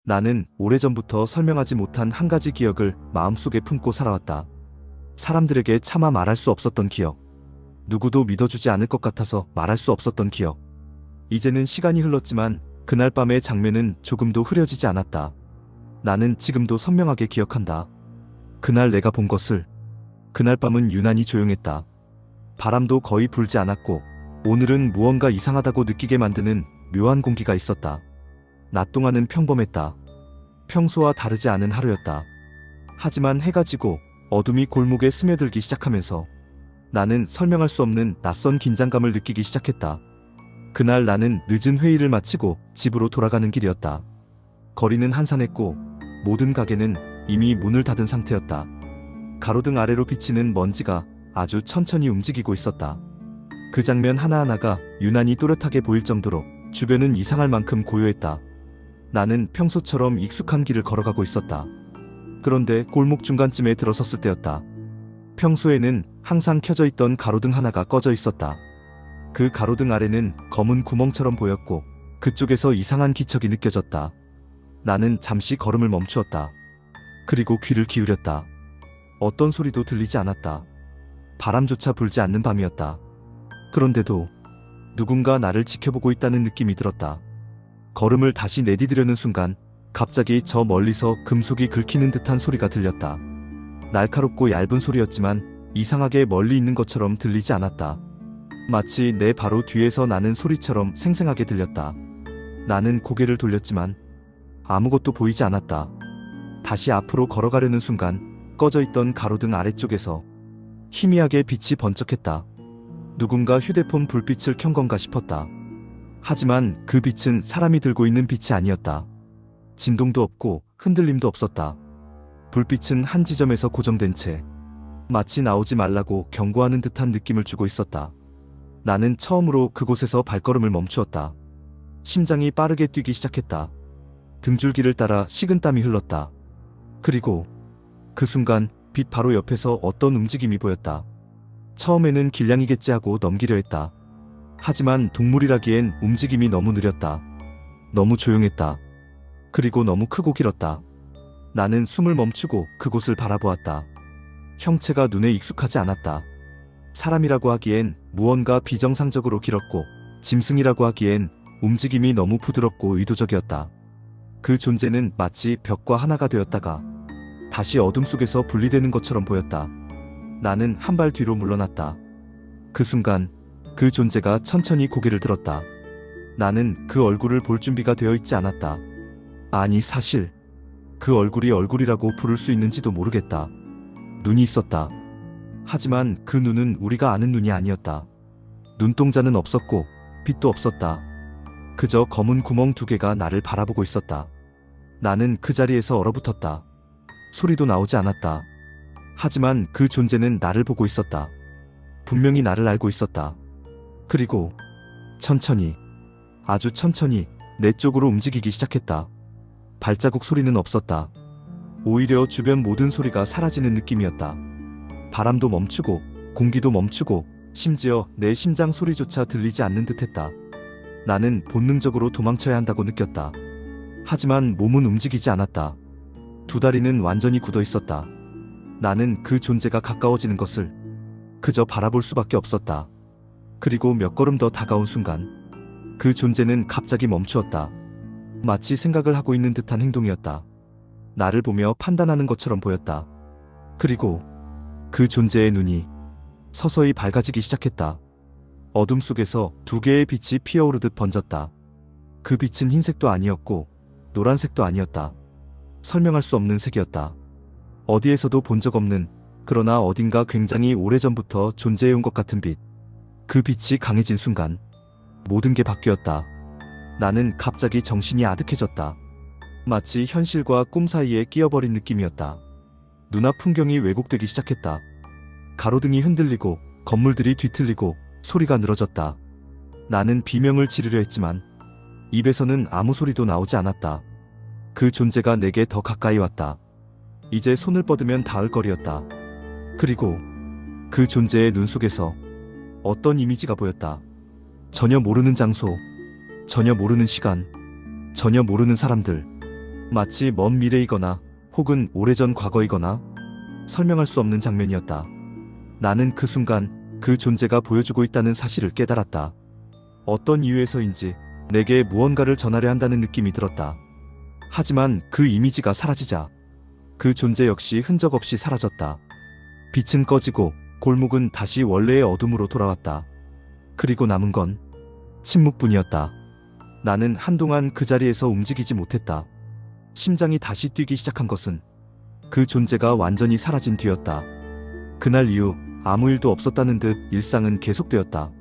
나는 오래전부터 설명하지 못한 한 가지 기억을 마음속에 품고 살아왔다. 사람들에게 차마 말할 수 없었던 기억. 누구도 믿어주지 않을 것 같아서 말할 수 없었던 기억. 이제는 시간이 흘렀지만 그날 밤의 장면은 조금도 흐려지지 않았다. 나는 지금도 선명하게 기억한다. 그날 내가 본 것을. 그날 밤은 유난히 조용했다. 바람도 거의 불지 않았고 오늘은 무언가 이상하다고 느끼게 만드는 묘한 공기가 있었다. 낮 동안은 평범했다. 평소와 다르지 않은 하루였다. 하지만 해가 지고 어둠이 골목에 스며들기 시작하면서 나는 설명할 수 없는 낯선 긴장감을 느끼기 시작했다. 그날 나는 늦은 회의를 마치고 집으로 돌아가는 길이었다. 거리는 한산했고 모든 가게는 이미 문을 닫은 상태였다. 가로등 아래로 비치는 먼지가 아주 천천히 움직이고 있었다. 그 장면 하나하나가 유난히 또렷하게 보일 정도로 주변은 이상할 만큼 고요했다. 나는 평소처럼 익숙한 길을 걸어가고 있었다. 그런데 골목 중간쯤에 들어섰을 때였다. 평소에는 항상 켜져 있던 가로등 하나가 꺼져 있었다. 그 가로등 아래는 검은 구멍처럼 보였고 그쪽에서 이상한 기척이 느껴졌다. 나는 잠시 걸음을 멈추었다. 그리고 귀를 기울였다. 어떤 소리도 들리지 않았다. 바람조차 불지 않는 밤이었다. 그런데도 누군가 나를 지켜보고 있다는 느낌이 들었다. 걸음을 다시 내디디려는 순간 갑자기 저 멀리서 금속이 긁히는 듯한 소리가 들렸다. 날카롭고 얇은 소리였지만 이상하게 멀리 있는 것처럼 들리지 않았다. 마치 내 바로 뒤에서 나는 소리처럼 생생하게 들렸다. 나는 고개를 돌렸지만 아무것도 보이지 않았다. 다시 앞으로 걸어가려는 순간 꺼져 있던 가로등 아래쪽에서 희미하게 빛이 번쩍했다. 누군가 휴대폰 불빛을 켠 건가 싶었다. 하지만 그 빛은 사람이 들고 있는 빛이 아니었다. 진동도 없고 흔들림도 없었다. 불빛은 한 지점에서 고정된 채 마치 나오지 말라고 경고하는 듯한 느낌을 주고 있었다. 나는 처음으로 그곳에서 발걸음을 멈추었다. 심장이 빠르게 뛰기 시작했다. 등줄기를 따라 식은땀이 흘렀다. 그리고 그 순간 빛 바로 옆에서 어떤 움직임이 보였다. 처음에는 길냥이겠지 하고 넘기려 했다. 하지만 동물이라기엔 움직임이 너무 느렸다. 너무 조용했다. 그리고 너무 크고 길었다. 나는 숨을 멈추고 그곳을 바라보았다. 형체가 눈에 익숙하지 않았다. 사람이라고 하기엔 무언가 비정상적으로 길었고 짐승이라고 하기엔 움직임이 너무 부드럽고 의도적이었다. 그 존재는 마치 벽과 하나가 되었다가 다시 어둠 속에서 분리되는 것처럼 보였다. 나는 한 발 뒤로 물러났다. 그 순간 그 존재가 천천히 고개를 들었다. 나는 그 얼굴을 볼 준비가 되어 있지 않았다. 아니 사실 그 얼굴이 얼굴이라고 부를 수 있는지도 모르겠다. 눈이 있었다. 하지만 그 눈은 우리가 아는 눈이 아니었다. 눈동자는 없었고 빛도 없었다. 그저 검은 구멍 두 개가 나를 바라보고 있었다. 나는 그 자리에서 얼어붙었다. 소리도 나오지 않았다. 하지만 그 존재는 나를 보고 있었다. 분명히 나를 알고 있었다. 그리고 천천히, 아주 천천히 내 쪽으로 움직이기 시작했다. 발자국 소리는 없었다. 오히려 주변 모든 소리가 사라지는 느낌이었다. 바람도 멈추고 공기도 멈추고 심지어 내 심장 소리조차 들리지 않는 듯했다. 나는 본능적으로 도망쳐야 한다고 느꼈다. 하지만 몸은 움직이지 않았다. 두 다리는 완전히 굳어 있었다. 나는 그 존재가 가까워지는 것을 그저 바라볼 수밖에 없었다. 그리고 몇 걸음 더 다가온 순간 그 존재는 갑자기 멈추었다. 마치 생각을 하고 있는 듯한 행동이었다. 나를 보며 판단하는 것처럼 보였다. 그리고 그 존재의 눈이 서서히 밝아지기 시작했다. 어둠 속에서 두 개의 빛이 피어오르듯 번졌다. 그 빛은 흰색도 아니었고 노란색도 아니었다. 설명할 수 없는 색이었다. 어디에서도 본 적 없는, 그러나 어딘가 굉장히 오래전부터 존재해온 것 같은 빛. 그 빛이 강해진 순간 모든 게 바뀌었다. 나는 갑자기 정신이 아득해졌다. 마치 현실과 꿈 사이에 끼어버린 느낌이었다. 눈앞 풍경이 왜곡되기 시작했다. 가로등이 흔들리고 건물들이 뒤틀리고 소리가 늘어졌다. 나는 비명을 지르려 했지만 입에서는 아무 소리도 나오지 않았다. 그 존재가 내게 더 가까이 왔다. 이제 손을 뻗으면 닿을 거리였다. 그리고 그 존재의 눈 속에서 어떤 이미지가 보였다. 전혀 모르는 장소, 전혀 모르는 시간, 전혀 모르는 사람들. 마치 먼 미래이거나 혹은 오래전 과거이거나 설명할 수 없는 장면이었다. 나는 그 순간 그 존재가 보여주고 있다는 사실을 깨달았다. 어떤 이유에서인지 내게 무언가를 전하려 한다는 느낌이 들었다. 하지만 그 이미지가 사라지자 그 존재 역시 흔적 없이 사라졌다. 빛은 꺼지고 골목은 다시 원래의 어둠으로 돌아왔다. 그리고 남은 건 침묵뿐이었다. 나는 한동안 그 자리에서 움직이지 못했다. 심장이 다시 뛰기 시작한 것은 그 존재가 완전히 사라진 뒤였다. 그날 이후 아무 일도 없었다는 듯 일상은 계속되었다.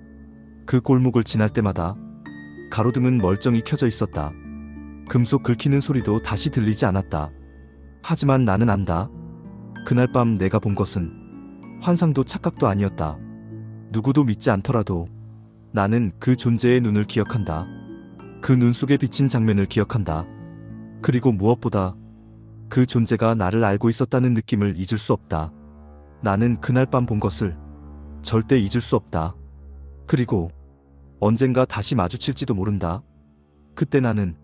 그 골목을 지날 때마다 가로등은 멀쩡히 켜져 있었다. 금속 긁히는 소리도 다시 들리지 않았다. 하지만 나는 안다. 그날 밤 내가 본 것은 환상도 착각도 아니었다. 누구도 믿지 않더라도 나는 그 존재의 눈을 기억한다. 그 눈 속에 비친 장면을 기억한다. 그리고 무엇보다 그 존재가 나를 알고 있었다는 느낌을 잊을 수 없다. 나는 그날 밤 본 것을 절대 잊을 수 없다. 그리고 언젠가 다시 마주칠지도 모른다. 그때 나는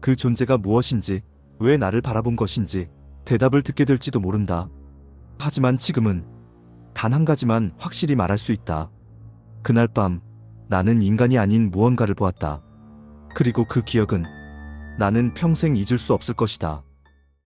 그 존재가 무엇인지, 왜 나를 바라본 것인지 대답을 듣게 될지도 모른다. 하지만 지금은 단 한 가지만 확실히 말할 수 있다. 그날 밤 나는 인간이 아닌 무언가를 보았다. 그리고 그 기억은 나는 평생 잊을 수 없을 것이다.